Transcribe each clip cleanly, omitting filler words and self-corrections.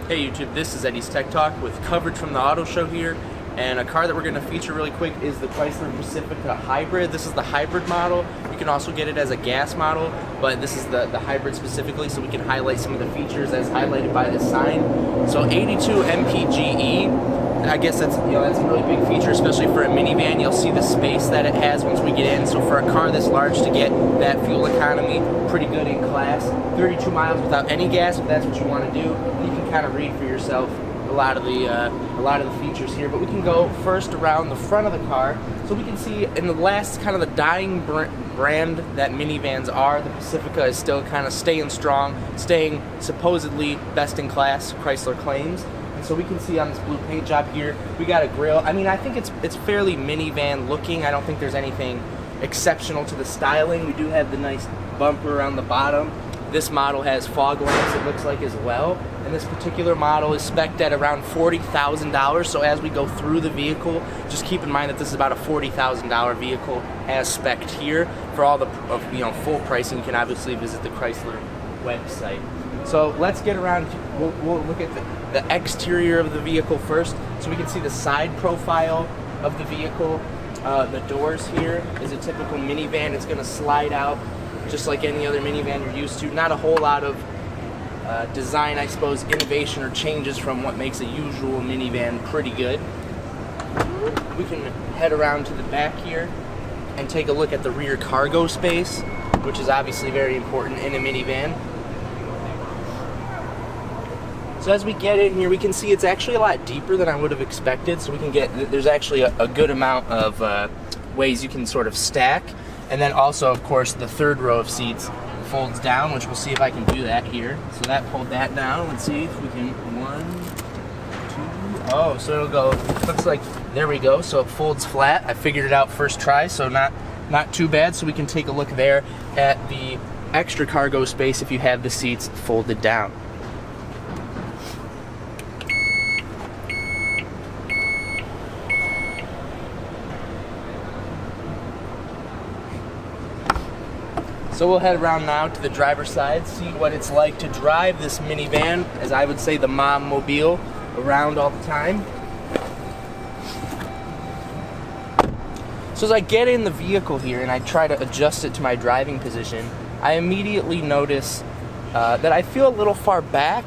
Hey YouTube, this is Eddie's Tech Talk with coverage from the auto show here, and a car that we're going to feature really quick is the Chrysler Pacifica Hybrid. This is the hybrid model. You can also get it as a gas model, but this is the hybrid specifically, so we can highlight some of the features as highlighted by this sign. So 82 mpge, I guess that's a really big feature, especially for a minivan. You'll see the space that it has once we get in. So for a car this large to get that fuel economy, pretty good in class. 32 miles without any gas, if that's what you want to do. You can kind of read for yourself a lot of the features here. But we can go first around the front of the car, so we can see in the last kind of the dying brand that minivans are, the Pacifica is still kind of staying strong, staying supposedly best in class, Chrysler claims. And so we can see on this blue paint job here, we got a grille. I mean, I think it's fairly minivan looking. I don't think there's anything exceptional to the styling. We do have the nice bumper around the bottom. This model has fog lamps, it looks like, as well. And this particular model is spec'd at around $40,000. So as we go through the vehicle, just keep in mind that this is about a $40,000 vehicle as spec'd here. For all the full pricing, you can obviously visit the Chrysler website. So let's get around. We'll look at the exterior of the vehicle first, so we can see the side profile of the vehicle. The doors here is a typical minivan. It's going to slide out just like any other minivan you're used to. Not a whole lot of design, I suppose, innovation or changes from what makes a usual minivan pretty good. We can head around to the back here and take a look at the rear cargo space, which is obviously very important in a minivan. So as we get in here, we can see it's actually a lot deeper than I would have expected. So we can there's actually a good amount of ways you can sort of stack. And then also, of course, the third row of seats folds down, which we'll see if I can do that here. So that pulled that down. Let's see if we can, 1, 2, oh, so it'll go, looks like, there we go. So it folds flat. I figured it out first try, so not too bad. So we can take a look there at the extra cargo space if you have the seats folded down. So we'll head around now to the driver's side, see what it's like to drive this minivan, as I would say the mom mobile, around all the time. So as I get in the vehicle here and I try to adjust it to my driving position, I immediately notice that I feel a little far back.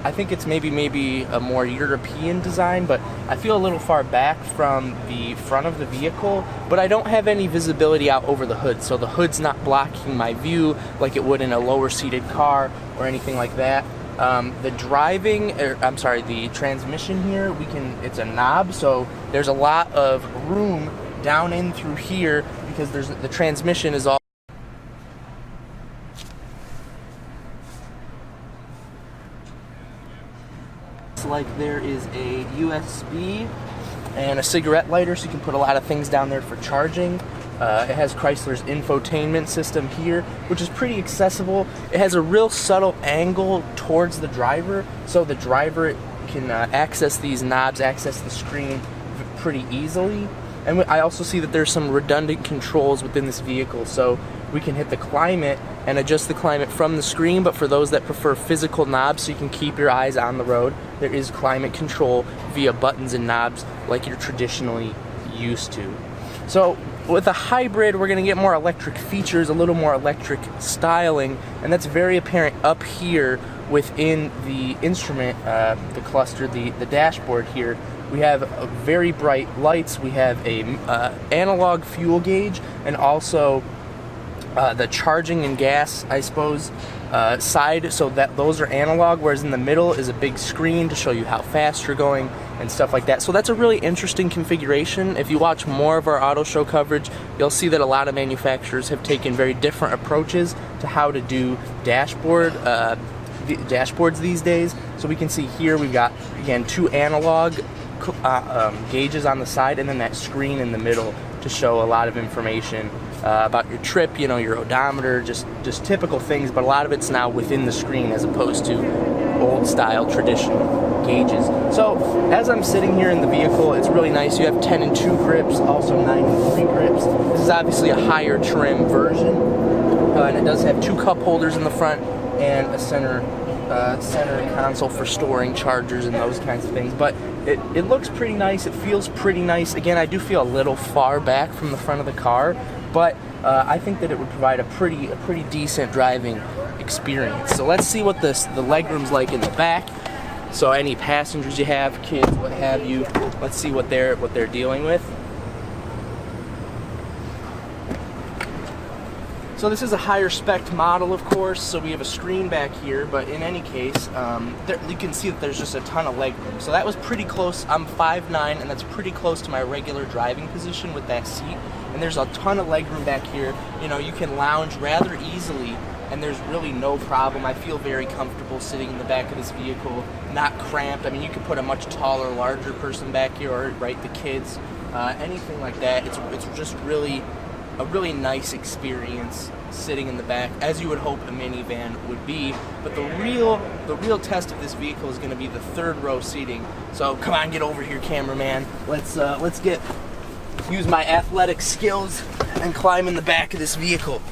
I think it's maybe a more European design, but I feel a little far back from the front of the vehicle, but I don't have any visibility out over the hood, so the hood's not blocking my view like it would in a lower seated car or anything like that. The transmission here, it's a knob, so there's a lot of room down in through here because the transmission is all like there is a USB and a cigarette lighter, so you can put a lot of things down there for charging. It has Chrysler's infotainment system here, which is pretty accessible. It has a real subtle angle towards the driver, so the driver can access these knobs, access the screen pretty easily. And I also see that there's some redundant controls within this vehicle, so we can hit the climate and adjust the climate from the screen, but for those that prefer physical knobs so you can keep your eyes on the road, there is climate control via buttons and knobs like you're traditionally used to. So with a hybrid, we're going to get more electric features, a little more electric styling, and that's very apparent up here within the instrument, the cluster, the dashboard here. We have very bright lights, we have a analog fuel gauge, and also the charging and gas, I suppose, side, so that those are analog, whereas in the middle is a big screen to show you how fast you're going and stuff like that. So that's a really interesting configuration. If you watch more of our auto show coverage, you'll see that a lot of manufacturers have taken very different approaches to how to do dashboards these days. So we can see here we've got, again, 2 analog gauges on the side, and then that screen in the middle to show a lot of information about your trip, your odometer, just typical things, but a lot of it's now within the screen as opposed to old style traditional gauges. So as I'm sitting here in the vehicle, it's really nice. You have 10 and 2 grips, also 9 and 3 grips. This is obviously a higher trim version, and it does have 2 cup holders in the front and a center center console for storing chargers and those kinds of things. But it looks pretty nice. It feels pretty nice. Again, I do feel a little far back from the front of the car, but I think that it would provide a pretty decent driving experience. So let's see what the legroom's like in the back. So any passengers you have, kids, what have you, let's see what they're dealing with. So this is a higher spec model, of course, so we have a screen back here, but in any case, you can see that there's just a ton of legroom. So that was pretty close. I'm 5'9", and that's pretty close to my regular driving position with that seat. And there's a ton of legroom back here. You know, you can lounge rather easily, and there's really no problem. I feel very comfortable sitting in the back of this vehicle, not cramped. I mean, you could put a much taller, larger person back here, or right, the kids, anything like that. It's just really a really nice experience sitting in the back, as you would hope a minivan would be. But the real test of this vehicle is going to be the third row seating. So come on, get over here, cameraman. Let's use my athletic skills and climb in the back of this vehicle.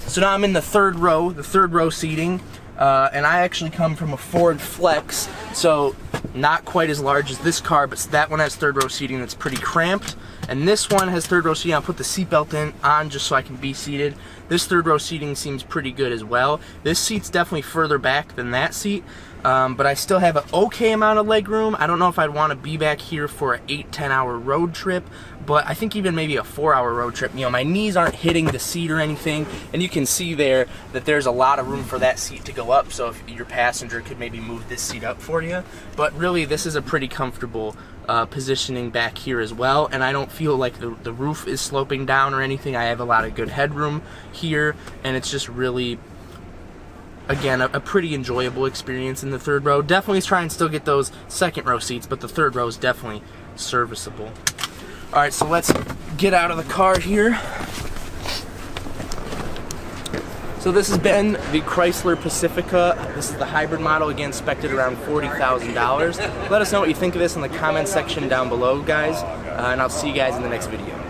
So now I'm in the third row seating, and I actually come from a Ford Flex, so not quite as large as this car, but that one has third row seating that's pretty cramped. And this one has third row seating. I'll put the seatbelt on just so I can be seated. This third row seating seems pretty good as well. This seat's definitely further back than that seat, but I still have an okay amount of leg room. I don't know if I'd want to be back here for an 8-10 hour road trip, but I think even maybe a 4-hour road trip. You know, my knees aren't hitting the seat or anything, and you can see there that there's a lot of room for that seat to go up, so if your passenger could maybe move this seat up for you. But really, this is a pretty comfortable positioning back here as well, and I don't feel like the roof is sloping down or anything. I have a lot of good headroom here, and it's just really, again, a pretty enjoyable experience in the third row. Definitely try and still get those second row seats, but the third row is definitely serviceable. Alright, so let's get out of the car here. So this has been the Chrysler Pacifica. This is the hybrid model, again, spec'd at around $40,000. Let us know what you think of this in the comment section down below, guys, and I'll see you guys in the next video.